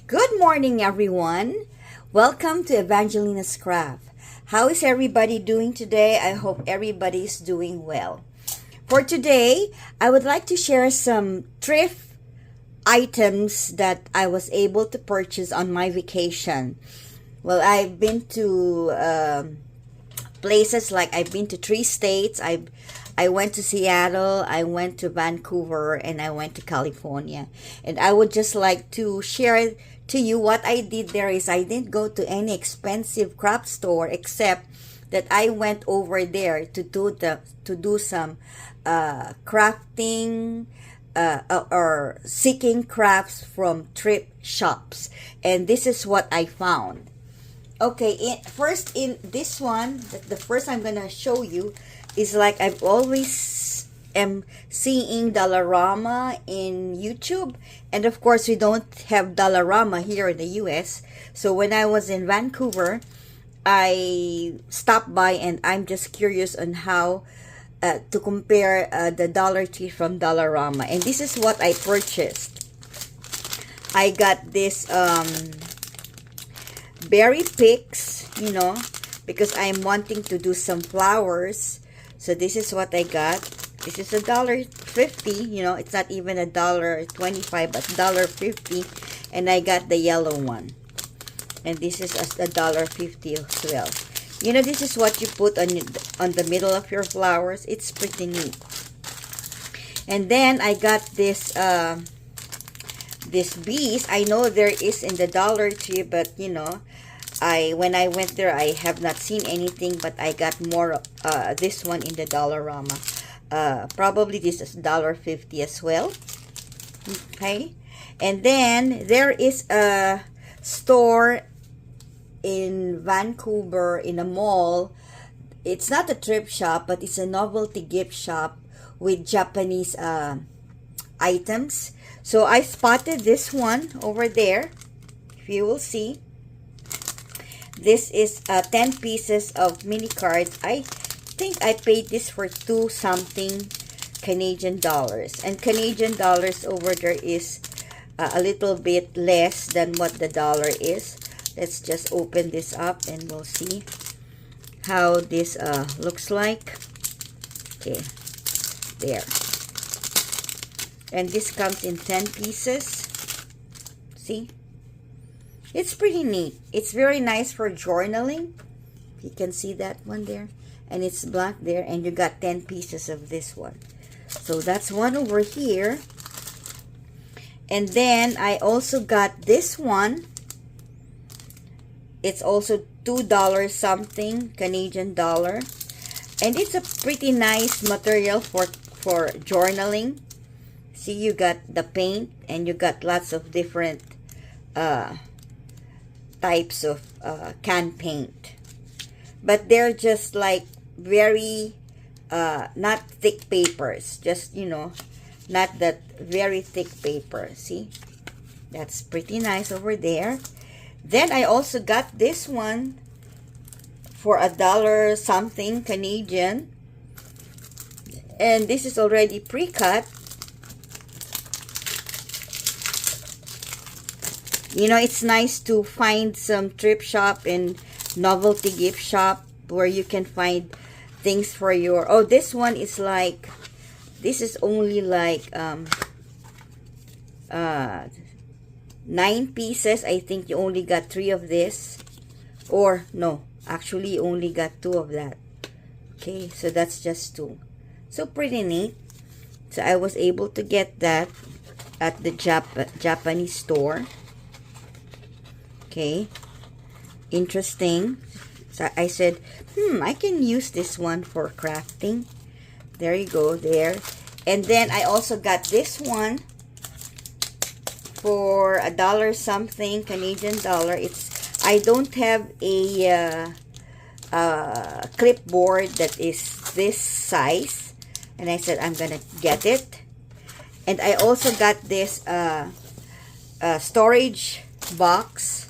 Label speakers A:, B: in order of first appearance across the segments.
A: Good morning, everyone. Welcome to Evangelina's Craft. How is everybody doing today? I hope everybody's doing well. For today, I would like to share some thrift items that I was able to purchase on my vacation. Well, I've been to places like I've been to 3 states. I went to Seattle, I went to Vancouver, and I went to California. And I would just like to share to you what I did there is I didn't go to any expensive craft store except that I went over there to do some crafting or seeking crafts from thrift shops. And this is what I found. Okay, first in this one, the first I'm gonna show you is like I've always am seeing Dollarama in YouTube, and of course we don't have Dollarama here in the US. So when I was in Vancouver, I stopped by and I'm just curious on how to compare the Dollar Tree from Dollarama, and this is what I purchased. I got this berry picks, because I'm wanting to do some flowers. So this is what I got. This is $1.50. It's not even $1.25, but $1.50. And I got the yellow one. And this is $1.50 as well. This is what you put on the middle of your flowers. It's pretty neat. And then I got this bees. I know there is in the Dollar Tree, but when I went there, I have not seen anything, but I got more this one in the Dollarama. Probably this is $1.50 as well. Okay. And then there is a store in Vancouver in a mall. It's not a thrift shop, but it's a novelty gift shop with Japanese items. So I spotted this one over there, if you will see. This is 10 pieces of mini cards. I think I paid this for 2 something Canadian dollars. And Canadian dollars over there is a little bit less than what the dollar is. Let's just open this up and we'll see how this looks like. Okay, there. And this comes in 10 pieces. See? It's pretty neat. It's very nice for journaling. You can see that one there. And it's black there. And you got 10 pieces of this one. So that's one over here. And then I also got this one. It's also $2 something Canadian dollar. And it's a pretty nice material for journaling. See, you got the paint and you got lots of different types of can paint. But they're just like very, not thick papers. Just, not that very thick paper. See? That's pretty nice over there. Then I also got this one for $1 something Canadian. And this is already pre-cut. It's nice to find some thrift shop and novelty gift shop where you can find things for your... Oh, this one is like... This is only like 9 pieces. I think you only got 3 of this. Or, no. Actually, you only got 2 of that. Okay, so that's just 2. So, pretty neat. So, I was able to get that at the Japanese store. Okay, interesting. So I said, I can use this one for crafting. There you go, there. And then I also got this one for $1 something Canadian dollar. I don't have a clipboard that is this size, and I said I'm gonna get it. And I also got this storage box.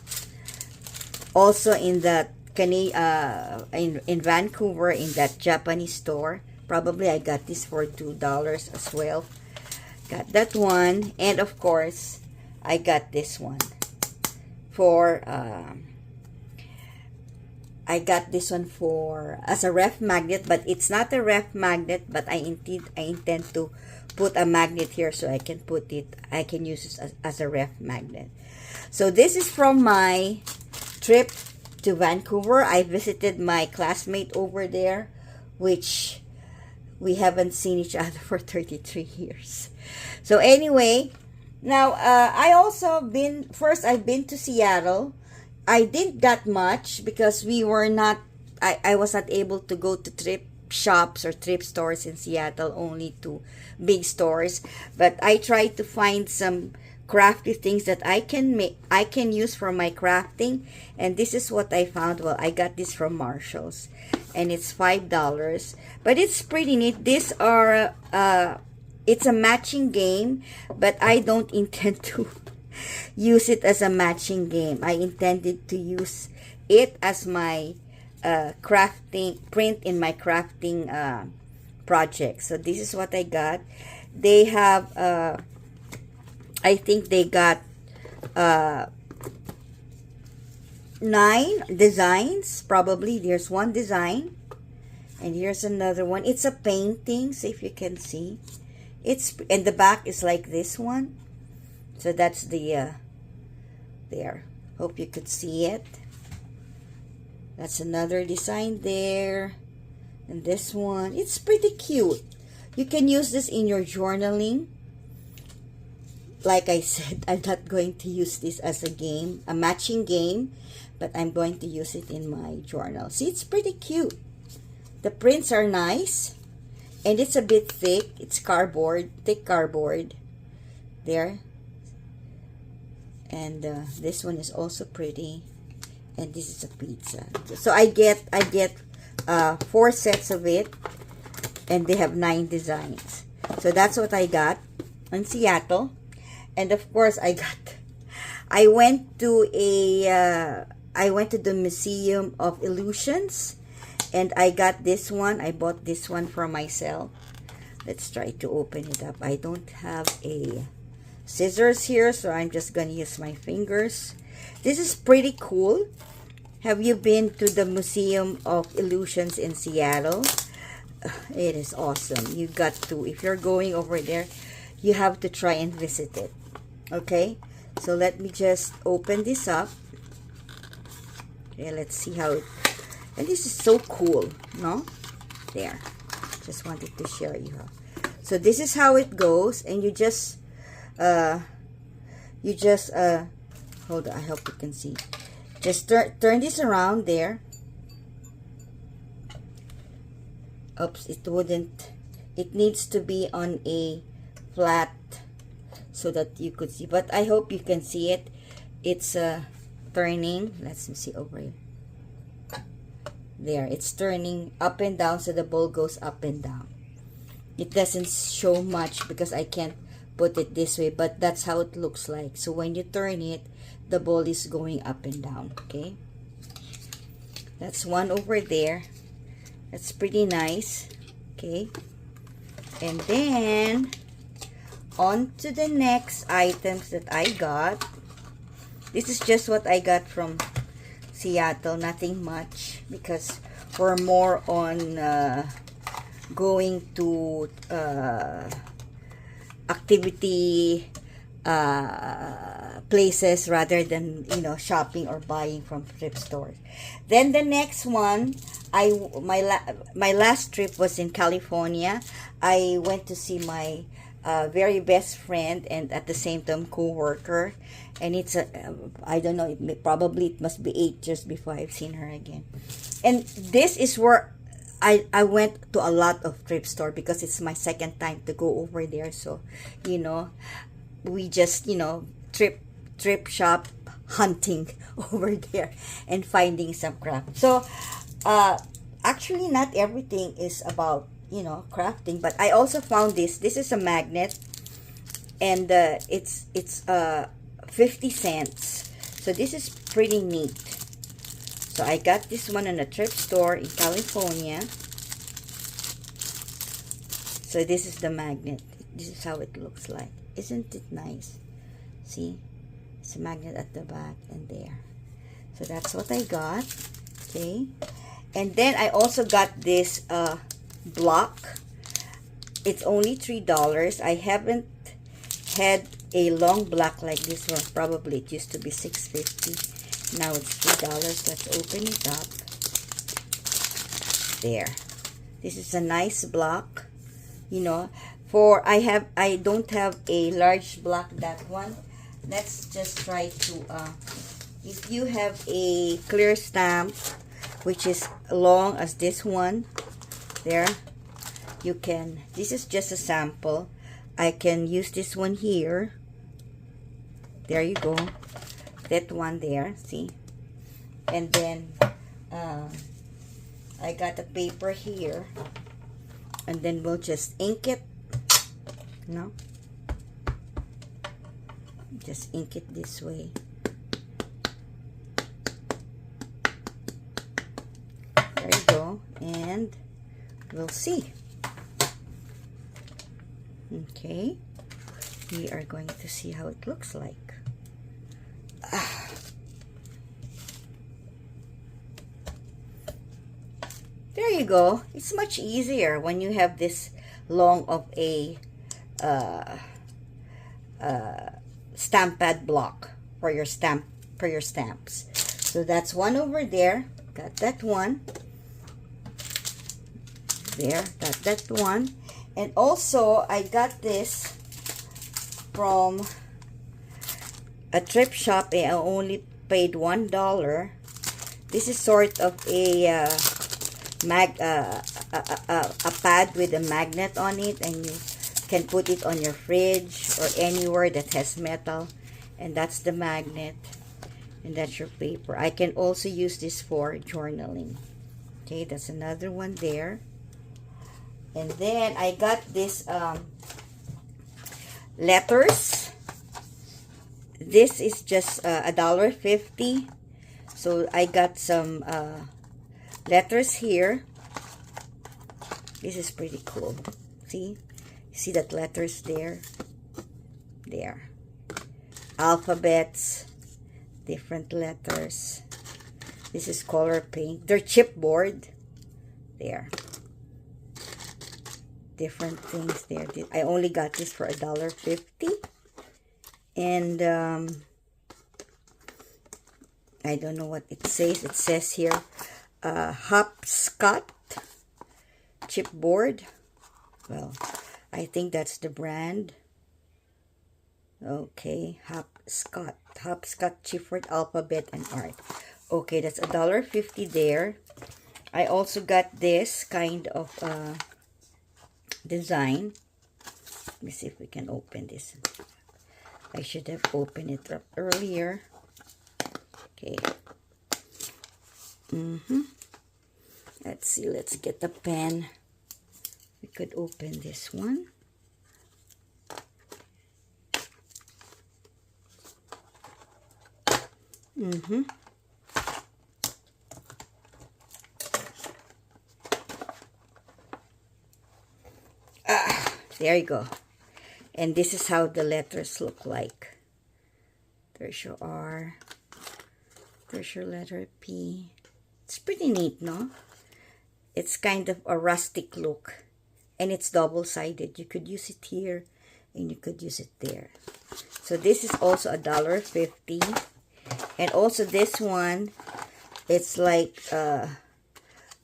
A: Also in that in Vancouver in that Japanese store. Probably I got this for $2 as well. Got that one, and of course I got this one. for I got this one for as a ref magnet, but it's not a ref magnet, but I intend to put a magnet here so I can use it as a ref magnet. So this is from my trip to Vancouver. I visited my classmate over there, which we haven't seen each other for 33 years. So anyway, now I've been to Seattle. I didn't that much because I was not able to go to thrift shops or thrift stores in Seattle, only to big stores. But I tried to find some crafty things that I can use for my crafting, and this is what I found. Well, I got this from Marshall's, and it's $5, but it's pretty neat. These are it's a matching game, but I don't intend to use it as a matching game. I intended to use it as my print in my crafting project. So this is what I got. They have I think they got 9 designs probably. There's one design, and here's another one. It's a painting, so if you can see, and the back is like this one. So that's the there. Hope you could see it. That's another design there. And this one, it's pretty cute. You can use this in your journaling. Like I said, I'm not going to use this as a matching game, but I'm going to use it in my journal. See, it's pretty cute. The prints are nice, and it's a bit thick. It's cardboard, thick cardboard. There. And this one is also pretty, and this is a pizza. So I get 4 sets of it, and they have 9 designs. So that's what I got in Seattle. And of course, I went to the Museum of Illusions, and I got this one. I bought this one for myself. Let's try to open it up. I don't have a scissors here, so I'm just gonna use my fingers. This is pretty cool. Have you been to the Museum of Illusions in Seattle? It is awesome. You got to, if you're going over there, you have to try and visit it. Okay, so let me just open this up. Okay, let's see how it, and this is so cool, no? There, just wanted to share you how. So this is how it goes, and you just hold on, I hope you can see. Just turn this around there. Oops, it wouldn't. It needs to be on a flat so that you could see. But I hope you can see it. It's turning. Let's see over here. There, it's turning up and down, so the ball goes up and down. It doesn't show much because I can't put it this way, but that's how it looks like. So when you turn it, the ball is going up and down. Okay, that's one over there. That's pretty nice. Okay, and then on to the next items that I got. This is just what I got from Seattle, nothing much, because we're more on going to activity places rather than, you know, shopping or buying from thrift stores. Then the next one, my last trip was in California. I went to see my very best friend and at the same time co-worker, and it's I don't know, it must be 8 years before I've seen her again. And this is where I went to a lot of thrift store because it's my second time to go over there. So, you know, we just, you know, thrift shop hunting over there and finding some craft. So actually not everything is about, you know, crafting, but I also found this is a magnet, and it's 50 cents. So this is pretty neat. So I got this one in a thrift store in California. So this is the magnet. This is how it looks like. Isn't it nice? See? It's a magnet at the back and there. So that's what I got. Okay. And then I also got this block. It's only $3. I haven't had a long block like this one. Probably it used to be $6.50. Now it's $3. Let's open it up. There. This is a nice block. You know, I don't have a large block, that one. Let's just try to if you have a clear stamp which is long as this one, there, you can, this is just a sample. I can use this one here. There you go. That one there, see? And then I got a paper here. And then we'll just ink it. No? Just ink it this way. There you go. And we'll see. Okay. We are going to see how it looks like. There you go. It's much easier when you have this long of a stamp pad block for your stamps. So that's one over there. Got that one. There, got that one. And also I got this from a thrift shop. I only paid $1. This is sort of a pad with a magnet on it, and you can put it on your fridge or anywhere that has metal, and that's the magnet, and that's your paper. I can also use this for journaling. Okay, that's another one there. And then I got this letters. This is just $1.50. So I got some letters here. This is pretty cool. See? See that letters there? There. Alphabets. Different letters. This is color paint. They're chipboard. There. Different things there. I only got this for $1.50. And I don't know what it says. It says here hopscotch chipboard. Well, I think that's the brand. Okay, hopscotch chipboard, alphabet and art. Okay, that's $1.50 there. I also got this kind of design. Let me see if we can open this. I should have opened it up earlier. Okay. Let's see. Let's get the pen. We could open this one. There you go. And this is how the letters look like. There's your R. There's your letter P. It's pretty neat, no? It's kind of a rustic look. And it's double-sided. You could use it here and you could use it there. So this is also $1.50. And also this one, it's like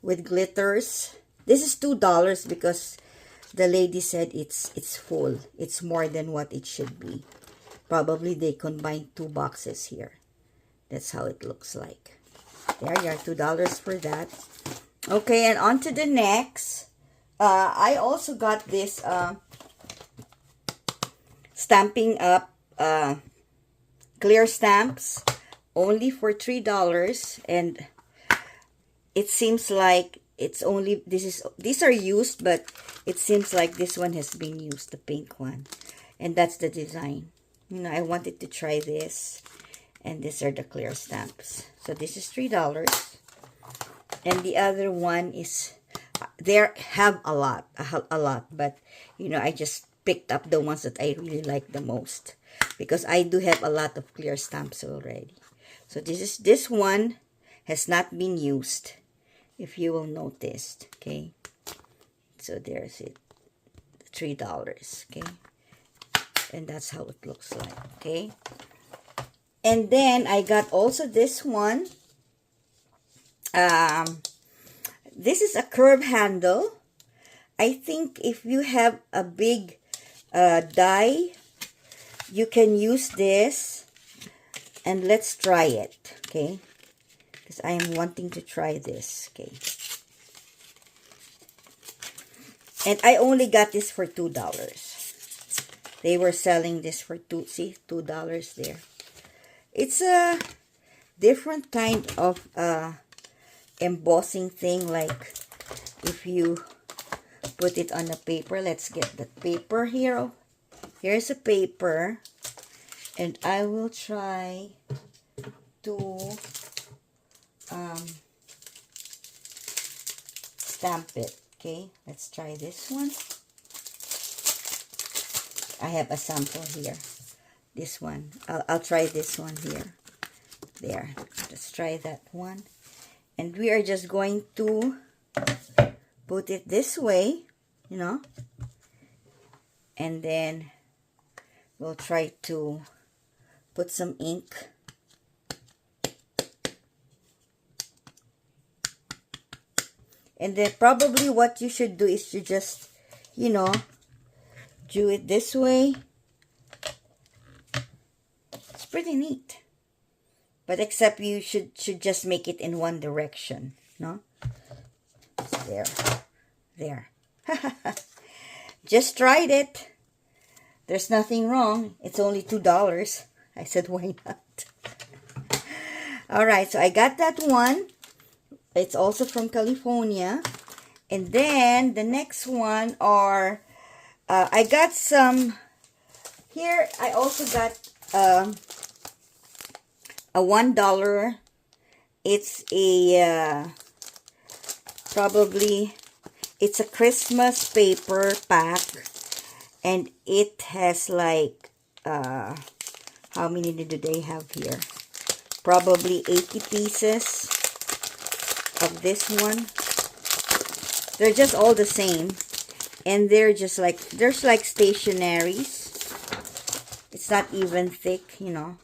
A: with glitters. This is $2 because the lady said it's full. It's more than what it should be. Probably they combined 2 boxes here. That's how it looks like. There you are, $2 for that. Okay, and on to the next. I also got this Stampin' Up clear stamps only for $3, and it seems like it's only these are used, but it seems like this one has been used, the pink one, and that's the design. You know, I wanted to try this, and these are the clear stamps. So this is $3, and the other one is there have a lot, but you know, I just picked up the ones that I really like the most. because I do have a lot of clear stamps already. So this one has not been used, if you will notice. Okay, so there's it, $3. Okay, and that's how it looks like. Okay, and then I got also this one. This is a curve handle. I think if you have a big die, you can use this, and let's try it. Okay, because I am wanting to try this. Okay, and I only got this for $2. They were selling this for $2 there. It's a different kind of embossing thing, like if you put it on a paper. Let's get the paper here. Here's a paper, and I will try to stamp it. Okay, let's try this one. I have a sample here. This one, I'll try this one here. There, let's try that one. And we are just going to put it this way, you know, and then we'll try to put some ink. And then probably what you should do is to just, you know, do it this way. It's pretty neat. But except you should just make it in one direction, no? There. Just tried it. There's nothing wrong. It's only $2. I said, why not? Alright, so I got that one. It's also from California. And then the next one are, I got some, here I also got a $1. It's a probably it's a Christmas paper pack, and it has like how many do they have here? Probably 80 pieces of this one. They're just all the same, and they're just like, there's like stationaries. It's not even thick, you know.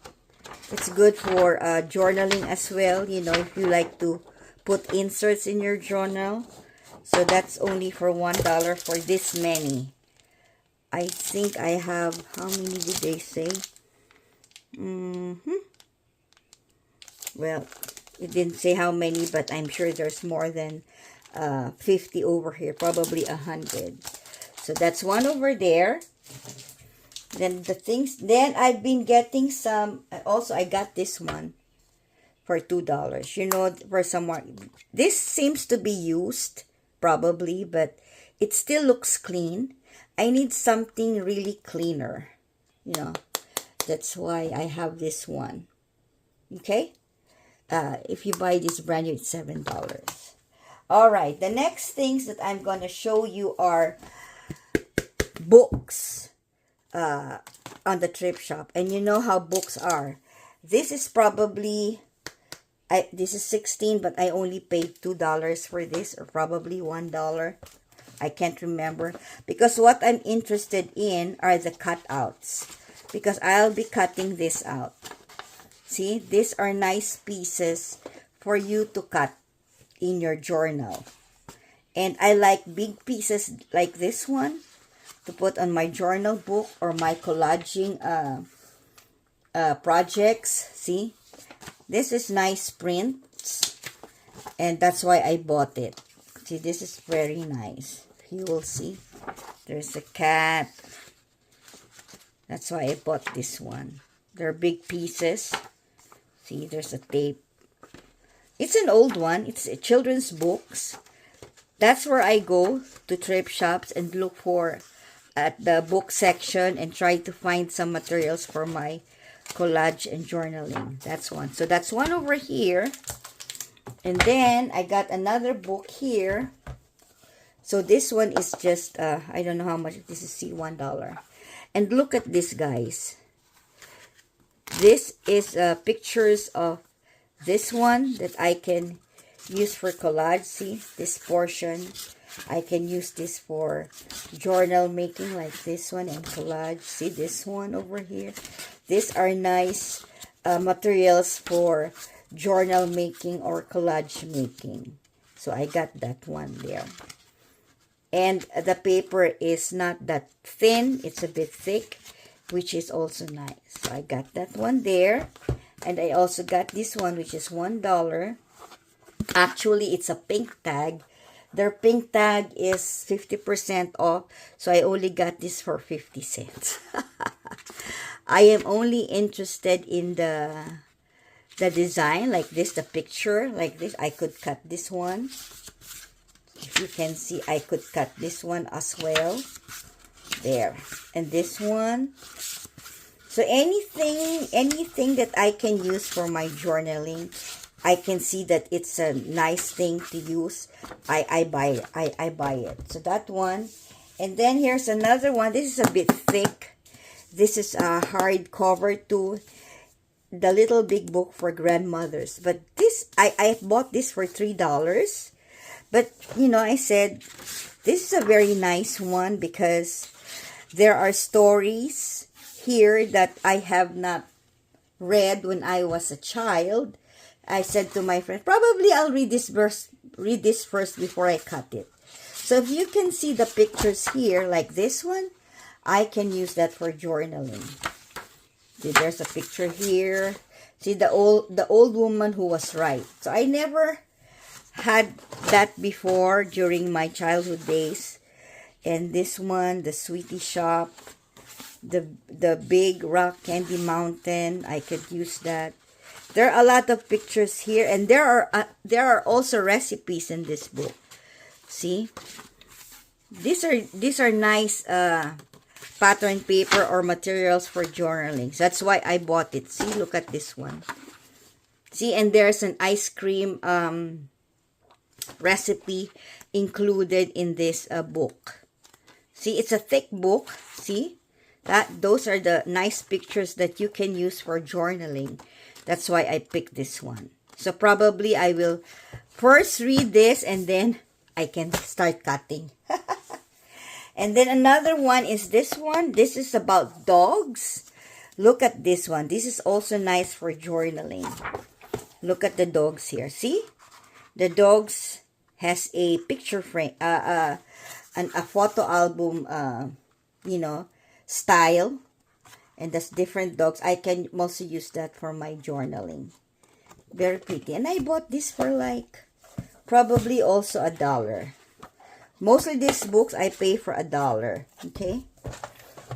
A: It's good for journaling as well, you know, if you like to put inserts in your journal. So that's only for $1 for this many. I think I have, how many did they say? Well, it didn't say how many, but I'm sure there's more than 50 over here, probably 100. So that's one over there. Then the things, then I've been getting some, also I got this one for $2, you know, for someone. This seems to be used, probably, but it still looks clean. I need something really cleaner, you know. That's why I have this one. Okay? If you buy this brand new, it's $7. Alright, the next things that I'm going to show you are books. On the thrift shop, and you know how books are. This is probably, this is 16, but I only paid $2 for this, or probably $1. I can't remember, because what I'm interested in are the cutouts, because I'll be cutting this out. See, these are nice pieces for you to cut in your journal, and I like big pieces like this one to put on my journal book or my collaging projects. See, this is nice prints, and that's why I bought it. See, this is very nice. You will see there's a cat. That's why I bought this one. They're big pieces. See, there's a tape. It's an old one. It's a children's books. That's where I go to thrift shops and look for at the book section and try to find some materials for my collage and journaling. That's one. So that's one over here. And then I got another book here. So this one is just I don't know how much. This is $1. And look at this, guys. This is pictures of this one that I can use for collage. See, this portion. I can use this for journal making like this one and collage. See this one over here. These are nice materials for journal making or collage making. So I got that one there. And the paper is not that thin. It's a bit thick, which is also nice. So I got that one there. And I also got this one, which is $1. Actually, it's a pink tag. Their pink tag is 50% off. So I only got this for 50 cents. I am only interested in the design like this, the picture like this. I could cut this one. If you can see, I could cut this one as well. There. And this one. So anything that I can use for my journaling, I can see that it's a nice thing to use. I buy it. So that one. And then here's another one. This is a bit thick. This is a hardcover too. The Little Big Book for Grandmothers. But this, I bought this for $3. But, you know, I said, this is a very nice one because there are stories here that I have not read when I was a child. I said to my friend, probably I'll read this first before I cut it. So if you can see the pictures here, like this one, I can use that for journaling. See, there's a picture here. See, the old woman who was right. So I never had that before during my childhood days. And this one, the Sweetie Shop, the Big Rock Candy Mountain, I could use that. There are a lot of pictures here, and there are also recipes in this book. See, these are nice pattern paper or materials for journaling. That's why I bought it. See, look at this one. See, and there's an ice cream recipe included in this book. See, it's a thick book. See, those are the nice pictures that you can use for journaling. That's why I picked this one. So probably I will first read this and then I can start cutting. And then another one is this one. This is about dogs. Look at this one. This is also nice for journaling. Look at the dogs here. See? The dogs has a picture frame, a photo album, you know, style. And that's different dogs. I can also use that for my journaling. Very pretty. And I bought this for like, probably also $1. Mostly these books I pay for $1. Okay.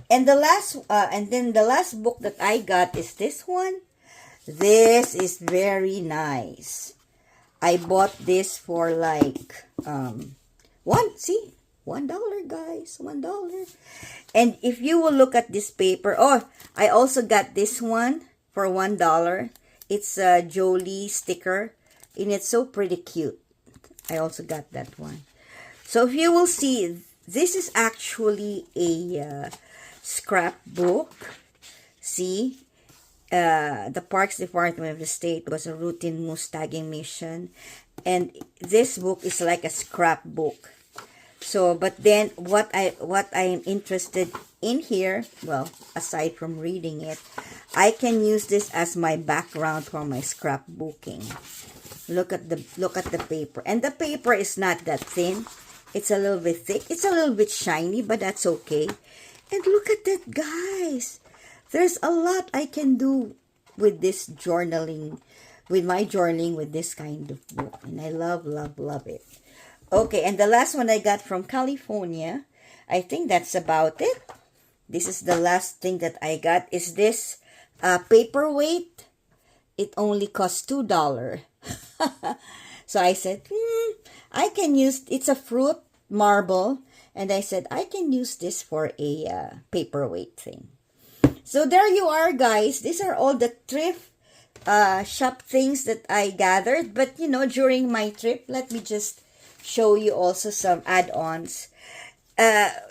A: And then the last book that I got is this one. This is very nice. I bought this for like, $1, guys, $1. And if you will look at this paper, oh, I also got this one for $1. It's a Jolie sticker, and it's so pretty cute. I also got that one. So if you will see, this is actually a scrapbook. See, the Parks Department of the State was a routine moose tagging mission, and this book is like a scrapbook. So, but then what I am interested in here, well, aside from reading it, I can use this as my background for my scrapbooking. Look at the paper, and the paper is not that thin. It's a little bit thick. It's a little bit shiny, but that's okay. And look at that, guys. There's a lot I can do with this journaling, with my journaling with this kind of book, and I love it. Okay, and the last one I got from California, I think that's about it. This is the last thing that I got, is this paperweight. It only costs $2. So I said, I can use, it's a fruit marble, and I said, I can use this for a paperweight thing. So there you are, guys. These are all the thrift shop things that I gathered. But, you know, during my trip, let me just show you also some add-ons.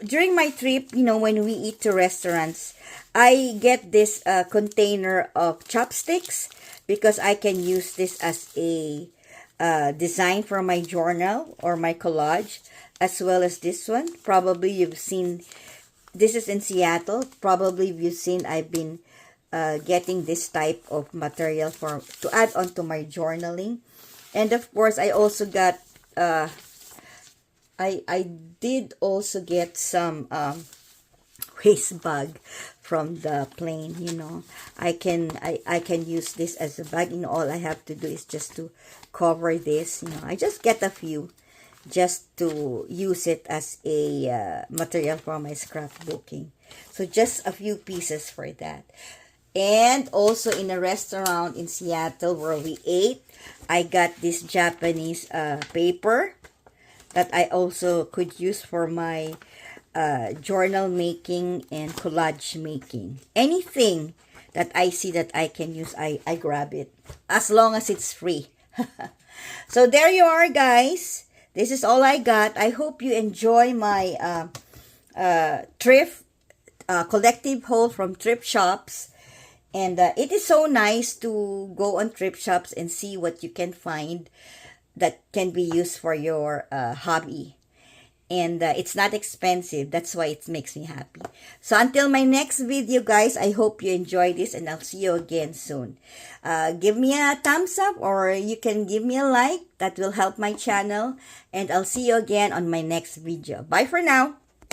A: During my trip, you know, when we eat to restaurants, I get this container of chopsticks because I can use this as a design for my journal or my collage, as well as this one. Probably you've seen, this is in Seattle. Probably you've seen I've been getting this type of material for to add on to my journaling. And of course, I also got, I did also get some waste bag from the plane. I can use this as a bag. All I have to do is just to cover this. I just get a few just to use it as a material for my scrapbooking. So just a few pieces for that. And also in a restaurant in Seattle where we ate, I got this Japanese paper that I also could use for my journal making and collage making. Anything that I see that I can use, I grab it. As long as it's free. So there you are, guys. This is all I got. I hope you enjoy my thrift collective haul from Thrift Shops. And it is so nice to go on Thrift Shops and see what you can find that can be used for your hobby. And it's not expensive. That's why it makes me happy. So until my next video, guys, I hope you enjoy this and I'll see you again soon. Give me a thumbs up or you can give me a like. That will help my channel. And I'll see you again on my next video. Bye for now.